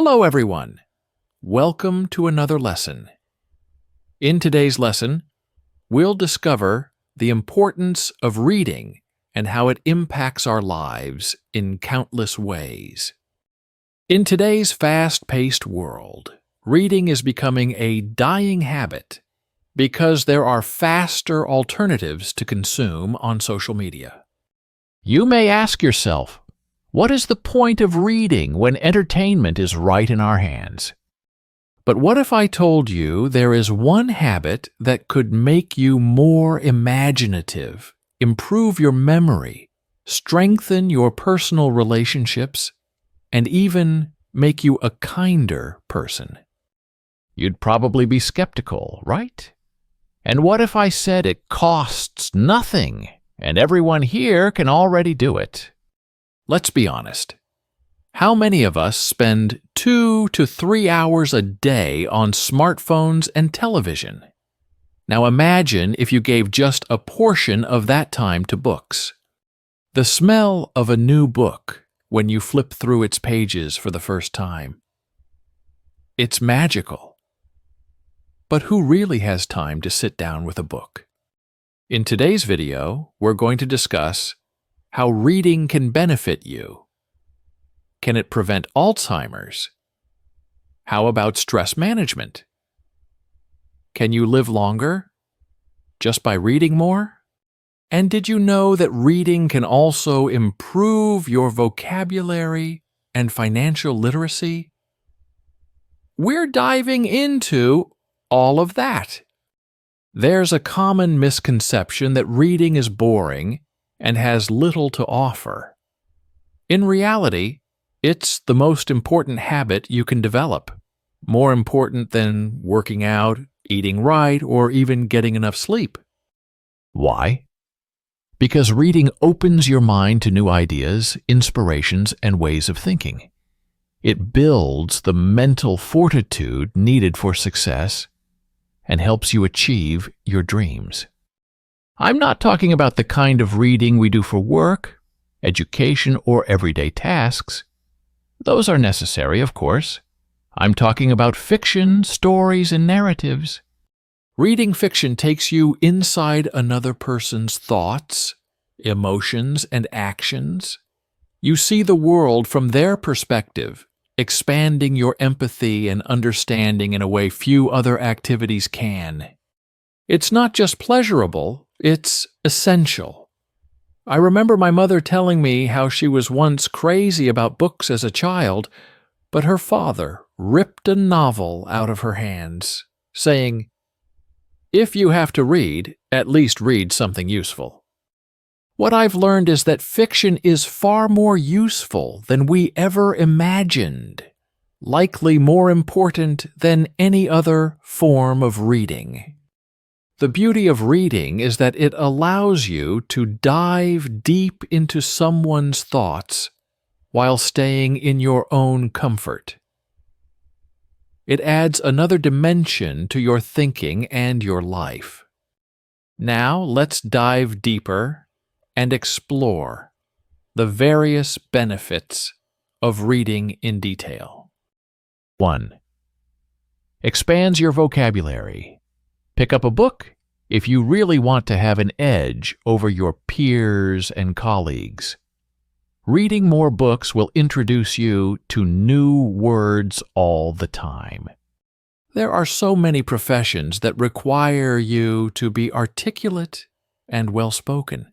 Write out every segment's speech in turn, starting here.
Hello, everyone. Welcome to another lesson. In today's lesson, we'll discover the importance of reading and how it impacts our lives in countless ways. In today's fast-paced world, reading is becoming a dying habit because there are faster alternatives to consume on social media. You may ask yourself, what is the point of reading when entertainment is right in our hands? But what if I told you there is one habit that could make you more imaginative, improve your memory, strengthen your personal relationships, and even make you a kinder person? You'd probably be skeptical, right? And what if I said it costs nothing, and everyone here can already do it? Let's be honest. How many of us spend 2 to 3 hours a day on smartphones and television? Now imagine if you gave just a portion of that time to books. The smell of a new book when you flip through its pages for the first time. It's magical. But who really has time to sit down with a book? In today's video, we're going to discuss how reading can benefit you. Can it prevent Alzheimer's? How about stress management? Can you live longer just by reading more? And did you know that reading can also improve your vocabulary and financial literacy? We're diving into all of that. There's a common misconception that reading is boring and has little to offer. In reality, it's the most important habit you can develop, more important than working out, eating right, or even getting enough sleep. Why? Because reading opens your mind to new ideas, inspirations, and ways of thinking. It builds the mental fortitude needed for success and helps you achieve your dreams. I'm not talking about the kind of reading we do for work, education, or everyday tasks. Those are necessary, of course. I'm talking about fiction, stories, and narratives. Reading fiction takes you inside another person's thoughts, emotions, and actions. You see the world from their perspective, expanding your empathy and understanding in a way few other activities can. It's not just pleasurable, it's essential. I remember my mother telling me how she was once crazy about books as a child, but her father ripped a novel out of her hands, saying, "If you have to read, at least read something useful." What I've learned is that fiction is far more useful than we ever imagined, likely more important than any other form of reading. The beauty of reading is that it allows you to dive deep into someone's thoughts while staying in your own comfort. It adds another dimension to your thinking and your life. Now let's dive deeper and explore the various benefits of reading in detail. 1. Expands your vocabulary. Pick up a book if you really want to have an edge over your peers and colleagues. Reading more books will introduce you to new words all the time. There are so many professions that require you to be articulate and well-spoken.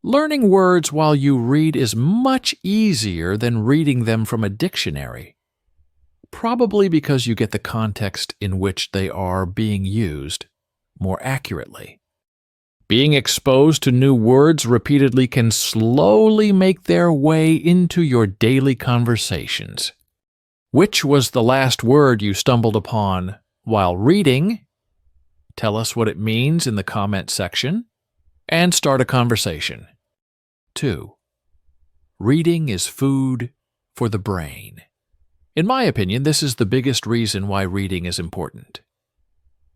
Learning words while you read is much easier than reading them from a dictionary, probably because you get the context in which they are being used more accurately. Being exposed to new words repeatedly can slowly make their way into your daily conversations. Which was the last word you stumbled upon while reading? Tell us what it means in the comment section, and start a conversation. 2. Reading is food for the brain. In my opinion, this is the biggest reason why reading is important.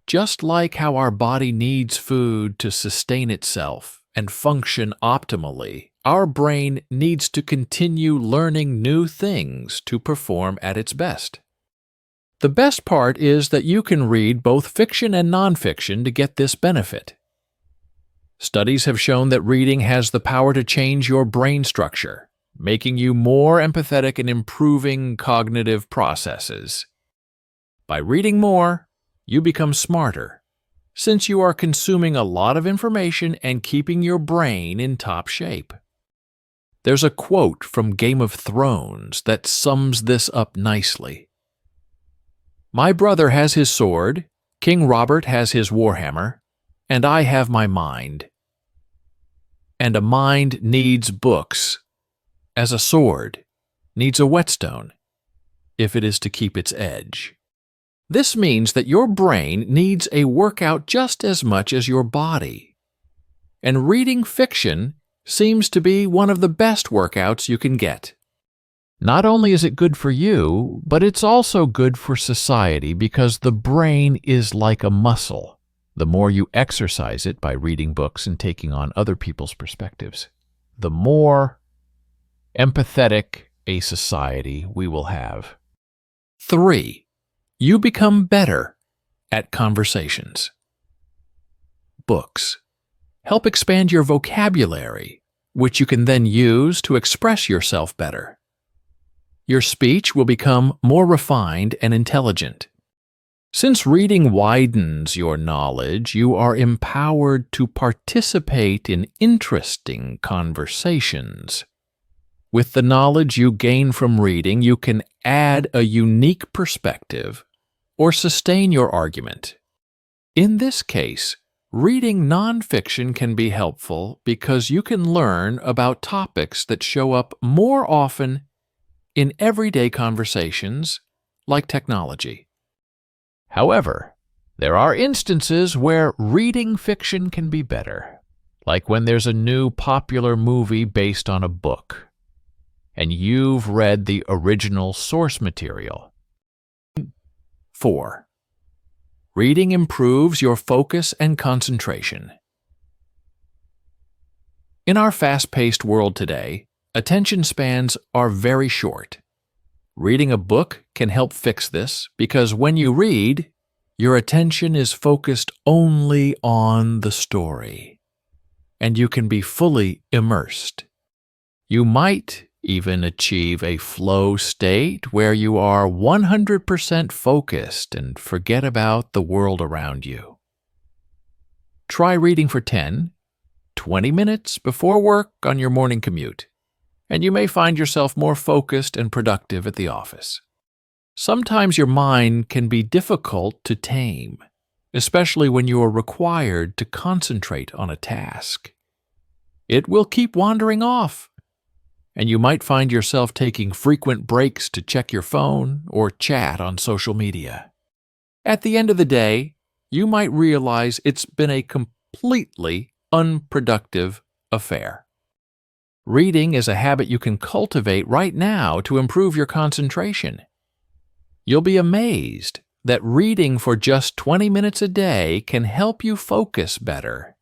Just like how our body needs food to sustain itself and function optimally our brain needs to continue learning new things to perform at its best. The best part is that you can read both fiction and nonfiction to get this benefit. Studies have shown that reading has the power to change your brain structure, making you more empathetic and improving cognitive processes. By reading more, you become smarter, since you are consuming a lot of information and keeping your brain in top shape. There's a quote from Game of Thrones that sums this up nicely. "My brother has his sword, King Robert has his warhammer, and I have my mind. And a mind needs books, as a sword needs a whetstone, if it is to keep its edge." This means that your brain needs a workout just as much as your body. And reading fiction seems to be one of the best workouts you can get. Not only is it good for you, but it's also good for society because the brain is like a muscle. The more you exercise it by reading books and taking on other people's perspectives, the more empathetic a society we will have. 3. You become better at conversations. Books help expand your vocabulary, which you can then use to express yourself better. Your speech will become more refined and intelligent. Since reading widens your knowledge, you are empowered to participate in interesting conversations. With the knowledge you gain from reading, you can add a unique perspective or sustain your argument. In this case, reading nonfiction can be helpful because you can learn about topics that show up more often in everyday conversations, like technology. However, there are instances where reading fiction can be better, like when there's a new popular movie based on a book, and you've read the original source material. 4. Reading improves your focus and concentration. In our fast-paced world today, attention spans are very short. Reading a book can help fix this because when you read, your attention is focused only on the story, and you can be fully immersed. You might even achieve a flow state where you are 100% focused and forget about the world around you. Try reading for 10-20 minutes before work on your morning commute, and you may find yourself more focused and productive at the office. Sometimes your mind can be difficult to tame, especially when you are required to concentrate on a task. It will keep wandering off, and you might find yourself taking frequent breaks to check your phone or chat on social media. At the end of the day, you might realize it's been a completely unproductive affair. Reading is a habit you can cultivate right now to improve your concentration. You'll be amazed that reading for just 20 minutes a day can help you focus better.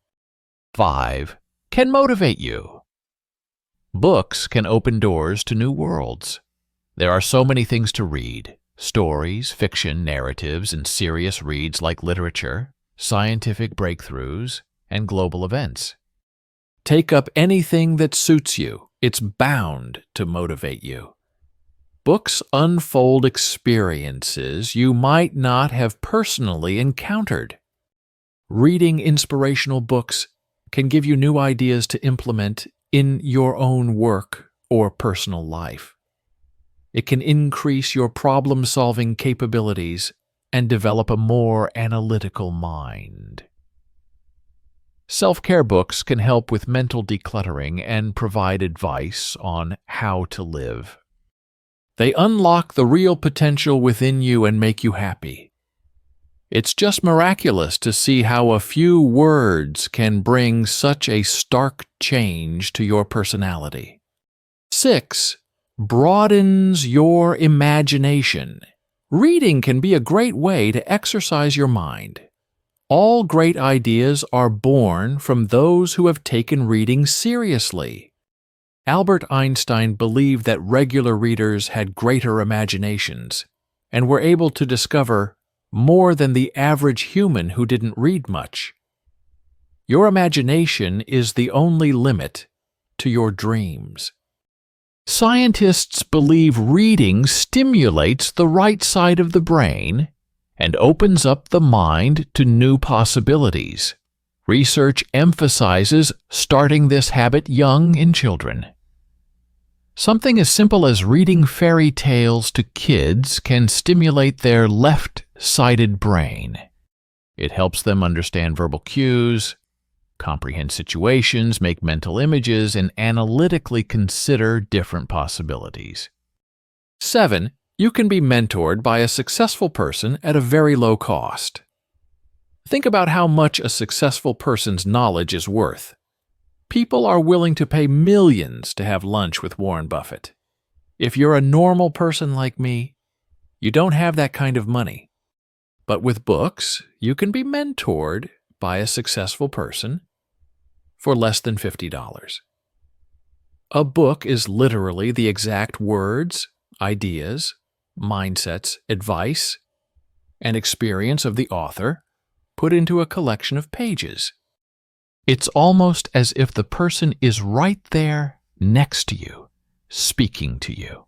5. Can motivate you. Books can open doors to new worlds. There are so many things to read: stories, fiction, narratives, and serious reads like literature, scientific breakthroughs, and global events. Take up anything that suits you. It's bound to motivate you. Books unfold experiences you might not have personally encountered. Reading inspirational books can give you new ideas to implement in your own work or personal life. It can increase your problem-solving capabilities and develop a more analytical mind. Self-care books can help with mental decluttering and provide advice on how to live. They unlock the real potential within you and make you happy. It's just miraculous to see how a few words can bring such a stark change to your personality. 6. Broadens your imagination. Reading can be a great way to exercise your mind. All great ideas are born from those who have taken reading seriously. Albert Einstein believed that regular readers had greater imaginations and were able to discover more than the average human who didn't read much. Your imagination is the only limit to your dreams. Scientists believe reading stimulates the right side of the brain and opens up the mind to new possibilities. Research emphasizes starting this habit young in children. Something as simple as reading fairy tales to kids can stimulate their left-sided brain. It helps them understand verbal cues, comprehend situations, make mental images, and analytically consider different possibilities. 7. You can be mentored by a successful person at a very low cost. Think about how much a successful person's knowledge is worth. People are willing to pay millions to have lunch with Warren Buffett. If you're a normal person like me, you don't have that kind of money. But with books, you can be mentored by a successful person for less than $50. A book is literally the exact words, ideas, mindsets, advice, and experience of the author put into a collection of pages. It's almost as if the person is right there next to you, speaking to you.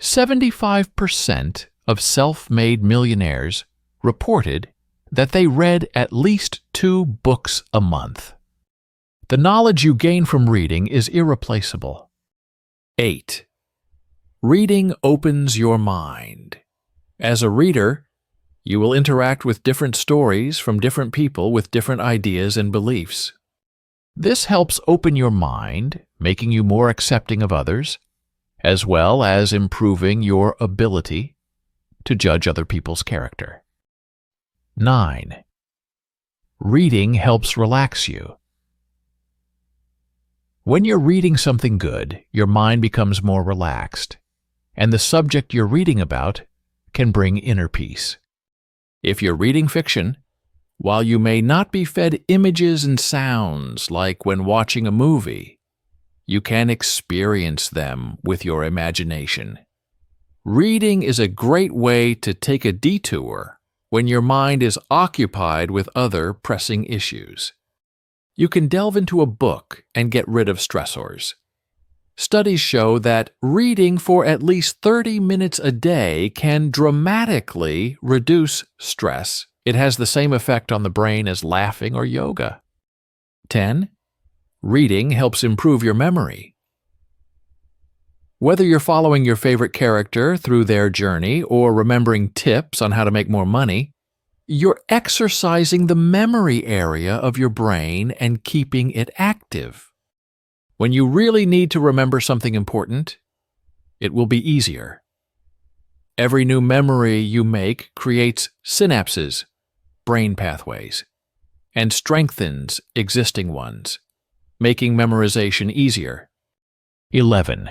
75% of self-made millionaires reported that they read at least 2 books a month. The knowledge you gain from reading is irreplaceable. 8. Reading opens your mind. As a reader, you will interact with different stories from different people with different ideas and beliefs. This helps open your mind, making you more accepting of others, as well as improving your ability to judge other people's character. 9. Reading helps relax you. When you're reading something good, your mind becomes more relaxed, and the subject you're reading about can bring inner peace. If you're reading fiction, while you may not be fed images and sounds like when watching a movie, you can experience them with your imagination. Reading is a great way to take a detour when your mind is occupied with other pressing issues. You can delve into a book and get rid of stressors. Studies show that reading for at least 30 minutes a day can dramatically reduce stress. It has the same effect on the brain as laughing or yoga. 10. Reading helps improve your memory. Whether you're following your favorite character through their journey or remembering tips on how to make more money, you're exercising the memory area of your brain and keeping it active. When you really need to remember something important, it will be easier. Every new memory you make creates synapses, brain pathways, and strengthens existing ones, making memorization easier. 11.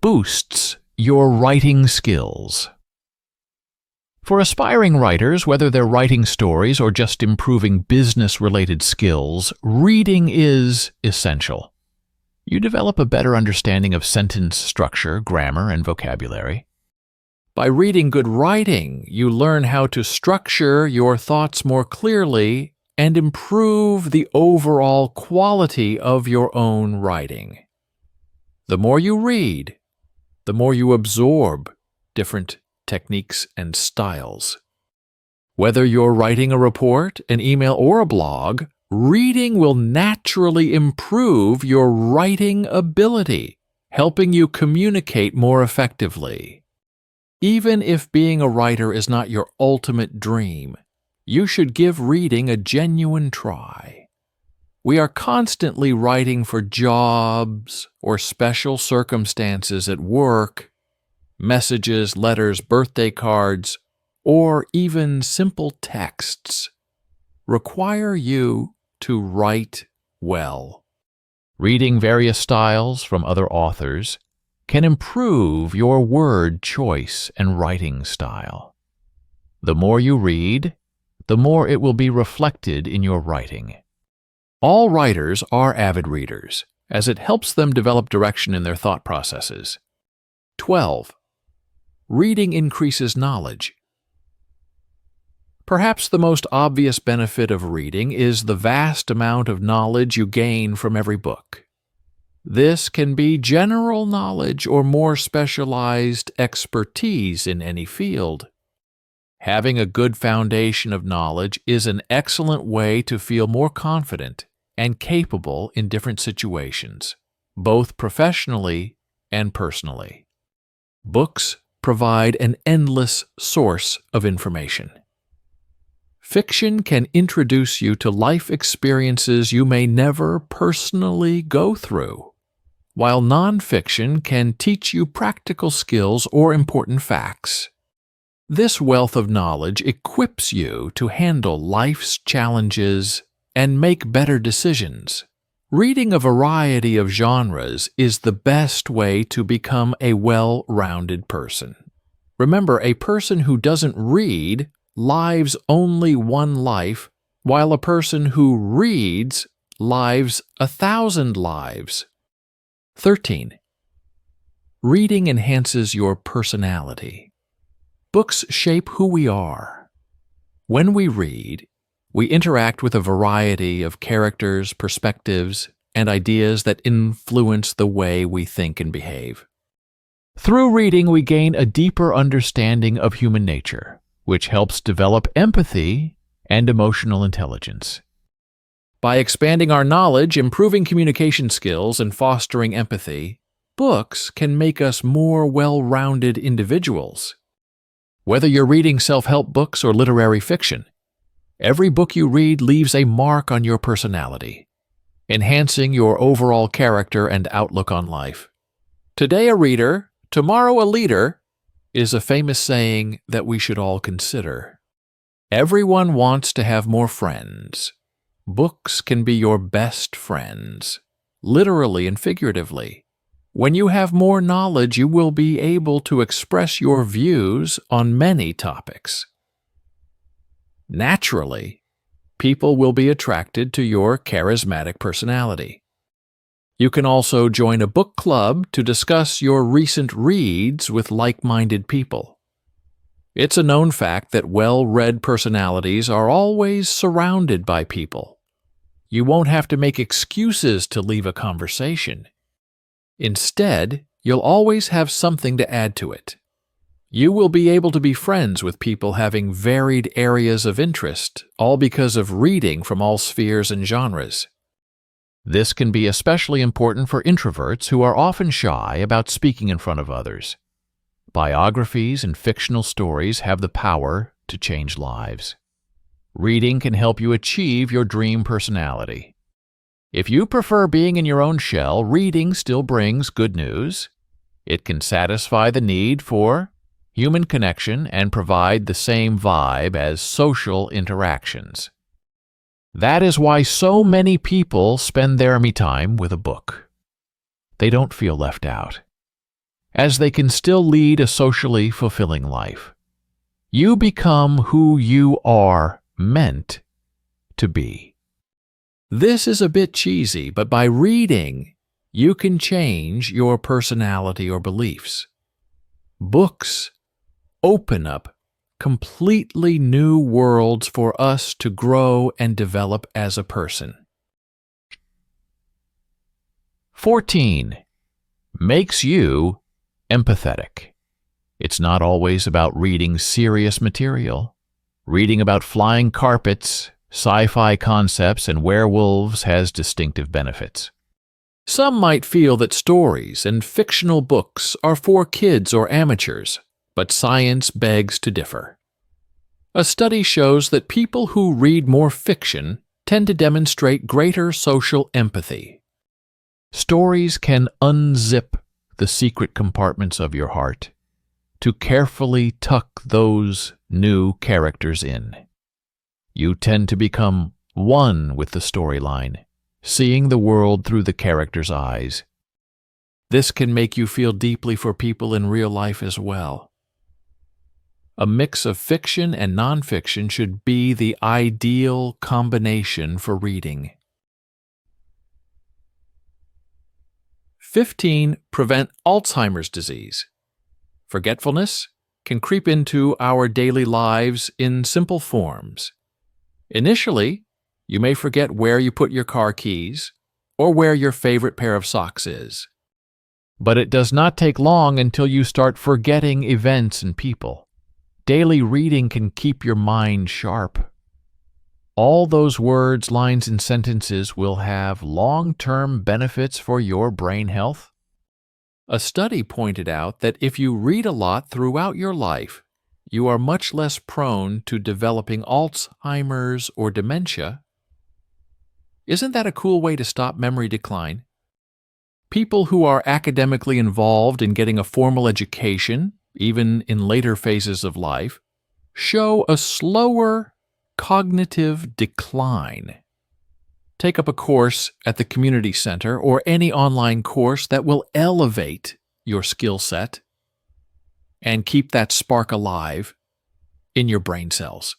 Boosts your writing skills. For aspiring writers, whether they're writing stories or just improving business-related skills, reading is essential. You develop a better understanding of sentence structure, grammar, and vocabulary. By reading good writing, you learn how to structure your thoughts more clearly and improve the overall quality of your own writing. The more you read, the more you absorb different techniques and styles. Whether you're writing a report, an email, or a blog, reading will naturally improve your writing ability, helping you communicate more effectively. Even if being a writer is not your ultimate dream, you should give reading a genuine try. We are constantly writing for jobs or special circumstances at work, messages, letters, birthday cards, or even simple texts require you to write well. Reading various styles from other authors can improve your word choice and writing style. The more you read, the more it will be reflected in your writing. All writers are avid readers, as it helps them develop direction in their thought processes. 12. Reading increases knowledge. Perhaps the most obvious benefit of reading is the vast amount of knowledge you gain from every book. This can be general knowledge or more specialized expertise in any field. Having a good foundation of knowledge is an excellent way to feel more confident and capable in different situations, both professionally and personally. Books provide an endless source of information. Fiction can introduce you to life experiences you may never personally go through, while nonfiction can teach you practical skills or important facts. This wealth of knowledge equips you to handle life's challenges and make better decisions. Reading a variety of genres is the best way to become a well-rounded person. Remember, a person who doesn't read lives only one life, while a person who reads lives 1,000 lives. 13. Reading enhances your personality. Books shape who we are. When we read, we interact with a variety of characters, perspectives, and ideas that influence the way we think and behave. Through reading, we gain a deeper understanding of human nature, which helps develop empathy and emotional intelligence. By expanding our knowledge, improving communication skills, and fostering empathy, books can make us more well-rounded individuals. Whether you're reading self-help books or literary fiction, every book you read leaves a mark on your personality, enhancing your overall character and outlook on life. Today a reader, tomorrow a leader, is a famous saying that we should all consider. Everyone wants to have more friends. Books can be your best friends, literally and figuratively. When you have more knowledge, you will be able to express your views on many topics. Naturally, people will be attracted to your charismatic personality. You can also join a book club to discuss your recent reads with like-minded people. It's a known fact that well-read personalities are always surrounded by people. You won't have to make excuses to leave a conversation. Instead, you'll always have something to add to it. You will be able to be friends with people having varied areas of interest, all because of reading from all spheres and genres. This can be especially important for introverts who are often shy about speaking in front of others. Biographies and fictional stories have the power to change lives. Reading can help you achieve your dream personality. If you prefer being in your own shell, reading still brings good news. It can satisfy the need for human connection and provide the same vibe as social interactions. That is why so many people spend their me time with a book. They don't feel left out, as they can still lead a socially fulfilling life. You become who you are meant to be. This is a bit cheesy, but by reading, you can change your personality or beliefs. Books open up completely new worlds for us to grow and develop as a person. 14. Makes you empathetic. It's not always about reading serious material. Reading about flying carpets, sci-fi concepts, and werewolves has distinctive benefits. Some might feel that stories and fictional books are for kids or amateurs, but science begs to differ. A study shows that people who read more fiction tend to demonstrate greater social empathy. Stories can unzip the secret compartments of your heart to carefully tuck those new characters in. You tend to become one with the storyline, seeing the world through the character's eyes. This can make you feel deeply for people in real life as well. A mix of fiction and nonfiction should be the ideal combination for reading. 15 prevent Alzheimer's disease. Forgetfulness can creep into our daily lives in simple forms. Initially, you may forget where you put your car keys or where your favorite pair of socks is. But it does not take long until you start forgetting events and people. Daily reading can keep your mind sharp. All those words, lines, and sentences will have long-term benefits for your brain health. A study pointed out that if you read a lot throughout your life, you are much less prone to developing Alzheimer's or dementia. Isn't that a cool way to stop memory decline? People who are academically involved in getting a formal education, even in later phases of life, show a slower cognitive decline. Take up a course at the community center or any online course that will elevate your skill set and keep that spark alive in your brain cells.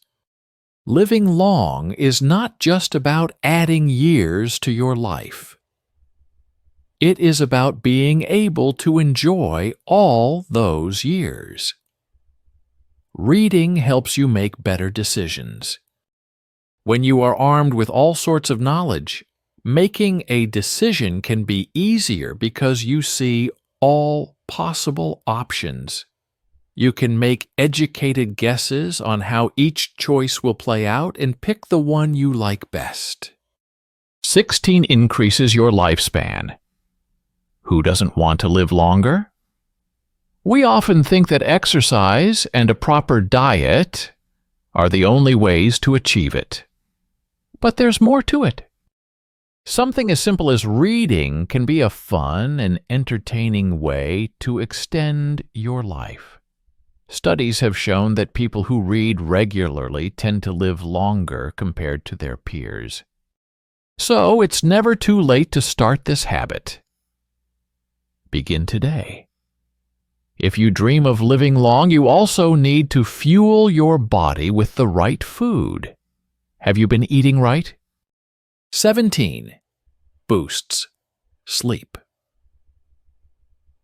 Living long is not just about adding years to your life. It is about being able to enjoy all those years. Reading helps you make better decisions. When you are armed with all sorts of knowledge, making a decision can be easier because you see all possible options. You can make educated guesses on how each choice will play out and pick the one you like best. 16 increases your lifespan. Who doesn't want to live longer? We often think that exercise and a proper diet are the only ways to achieve it. But there's more to it. Something as simple as reading can be a fun and entertaining way to extend your life. Studies have shown that people who read regularly tend to live longer compared to their peers. So it's never too late to start this habit. Begin today. If you dream of living long, you also need to fuel your body with the right food. Have you been eating right? 17 boosts sleep.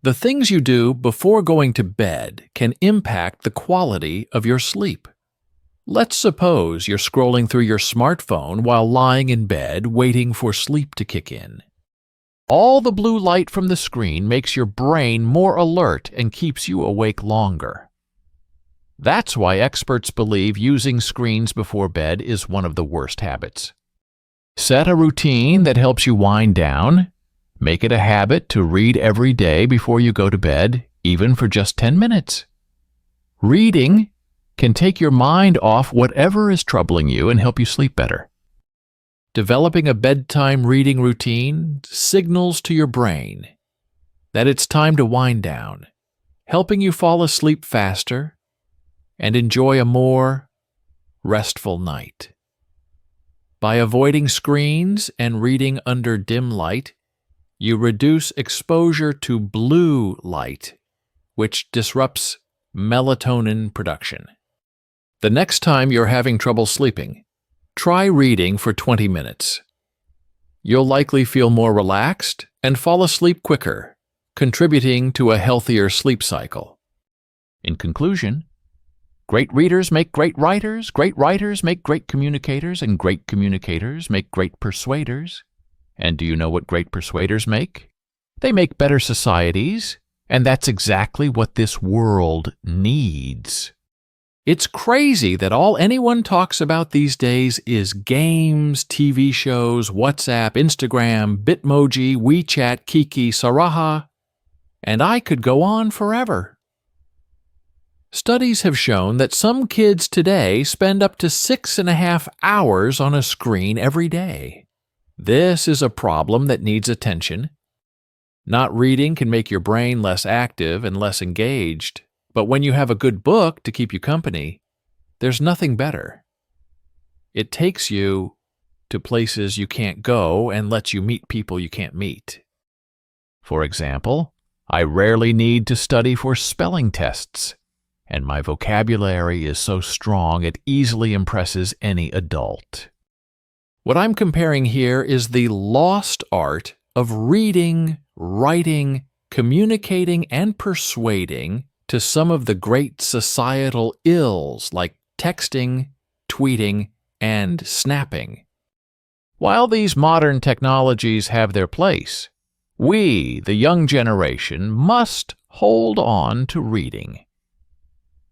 The things you do before going to bed can impact the quality of your sleep. Let's suppose you're scrolling through your smartphone while lying in bed waiting for sleep to kick in. All the blue light from the screen makes your brain more alert and keeps you awake longer. That's why experts believe using screens before bed is one of the worst habits. Set a routine that helps you wind down. Make it a habit to read every day before you go to bed, even for just 10 minutes. Reading can take your mind off whatever is troubling you and help you sleep better. Developing a bedtime reading routine signals to your brain that it's time to wind down, helping you fall asleep faster and enjoy a more restful night. By avoiding screens and reading under dim light, you reduce exposure to blue light, which disrupts melatonin production. The next time you're having trouble sleeping, try reading for 20 minutes. You'll likely feel more relaxed and fall asleep quicker, contributing to a healthier sleep cycle. In conclusion, great readers make great writers make great communicators, and great communicators make great persuaders. And do you know what great persuaders make? They make better societies, and that's exactly what this world needs. It's crazy that all anyone talks about these days is games, TV shows, WhatsApp, Instagram, Bitmoji, WeChat, Kiki, Saraha, and I could go on forever. Studies have shown that some kids today spend up to 6.5 hours on a screen every day. This is a problem that needs attention. Not reading can make your brain less active and less engaged, but when you have a good book to keep you company, there's nothing better. It takes you to places you can't go and lets you meet people you can't meet. For example, I rarely need to study for spelling tests, and my vocabulary is so strong it easily impresses any adult. What I'm comparing here is the lost art of reading writing, communicating, and persuading to some of the great societal ills like texting, tweeting, and snapping. While these modern technologies have their place, we, the young generation, must hold on to reading.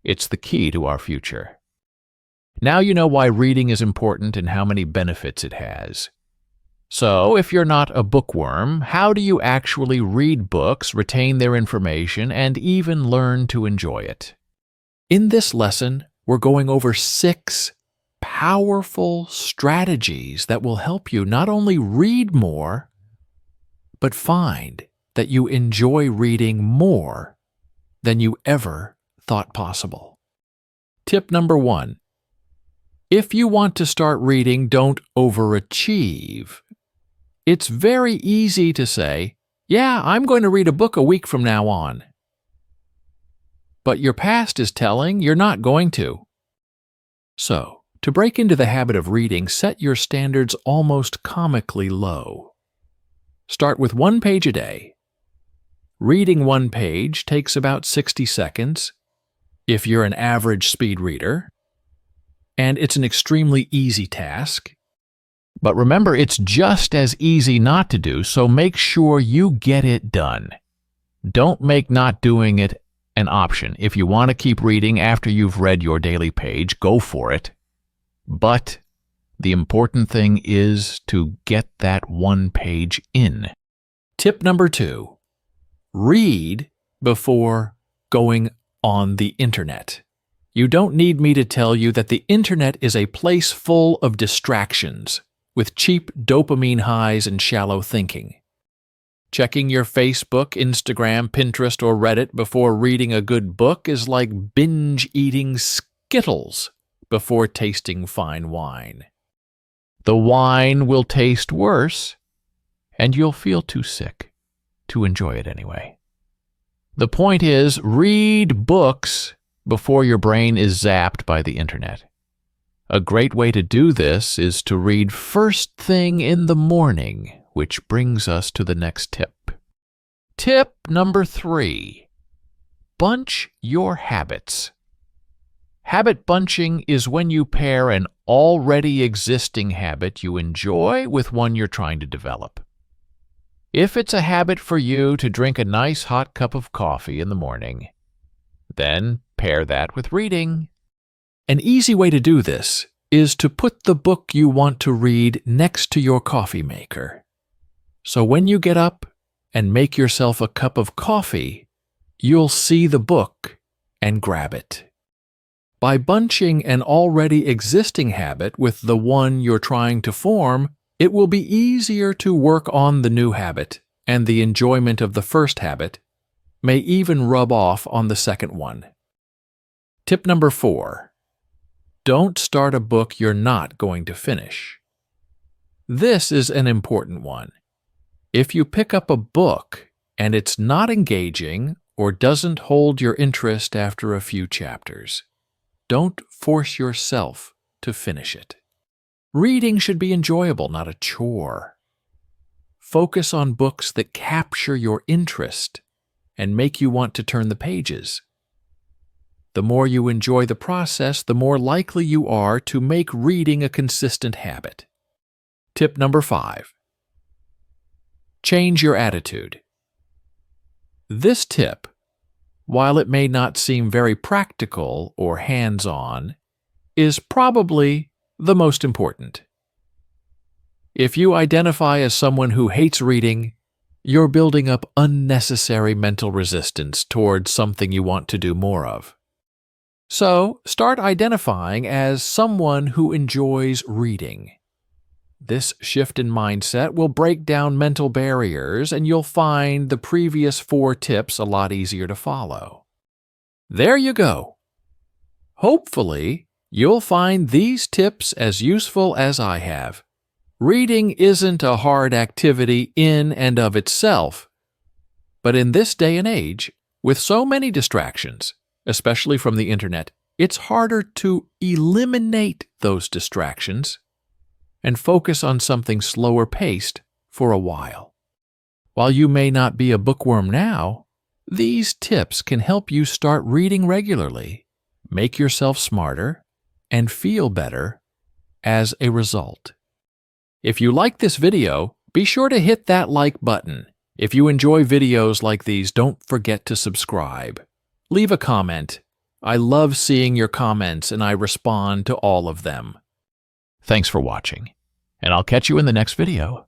It's the key to our future. Now you know why reading is important and how many benefits it has. So, if you're not a bookworm, how do you actually read books, retain their information, and even learn to enjoy it? In this lesson, we're going over 6 powerful strategies that will help you not only read more, but find that you enjoy reading more than you ever thought possible. Tip number 1. If you want to start reading, don't overachieve. It's very easy to say, yeah, I'm going to read a book a week from now on. But your past is telling you're not going to. So, to break into the habit of reading, set your standards almost comically low. Start with 1 page a day. Reading 1 page takes about 60 seconds if you're an average speed reader, and it's an extremely easy task. But remember, it's just as easy not to do, so make sure you get it done. Don't make not doing it an option. If you want to keep reading after you've read your daily page, go for it. But the important thing is to get that 1 page in. Tip number 2. Read before going on the internet. You don't need me to tell you that the internet is a place full of distractions, with cheap dopamine highs and shallow thinking. Checking your Facebook, Instagram, Pinterest, or Reddit before reading a good book is like binge-eating Skittles before tasting fine wine. The wine will taste worse, and you'll feel too sick to enjoy it anyway. The point is, read books before your brain is zapped by the internet. A great way to do this is to read first thing in the morning, which brings us to the next tip. Tip number 3. Bunch your habits. Habit bunching is when you pair an already existing habit you enjoy with one you're trying to develop. If it's a habit for you to drink a nice hot cup of coffee in the morning, then pair that with reading. An easy way to do this is to put the book you want to read next to your coffee maker. So when you get up and make yourself a cup of coffee, you'll see the book and grab it. By bunching an already existing habit with the one you're trying to form, it will be easier to work on the new habit, and the enjoyment of the first habit may even rub off on the second one. Tip number 4. Don't start a book you're not going to finish. This is an important one. If you pick up a book and it's not engaging or doesn't hold your interest after a few chapters, don't force yourself to finish it. Reading should be enjoyable, not a chore. Focus on books that capture your interest and make you want to turn the pages. The more you enjoy the process, the more likely you are to make reading a consistent habit. Tip number 5. Change your attitude. This tip, while it may not seem very practical or hands-on, is probably the most important. If you identify as someone who hates reading, you're building up unnecessary mental resistance towards something you want to do more of. So, start identifying as someone who enjoys reading. This shift in mindset will break down mental barriers, and you'll find the previous 4 tips a lot easier to follow. There you go. Hopefully, you'll find these tips as useful as I have. Reading isn't a hard activity in and of itself, but in this day and age, with so many distractions, especially from the internet, it's harder to eliminate those distractions and focus on something slower paced for a while. While you may not be a bookworm now, these tips can help you start reading regularly, make yourself smarter, and feel better as a result. If you like this video, be sure to hit that like button. If you enjoy videos like these, don't forget to subscribe. Leave a comment. I love seeing your comments and I respond to all of them. Thanks for watching, and I'll catch you in the next video.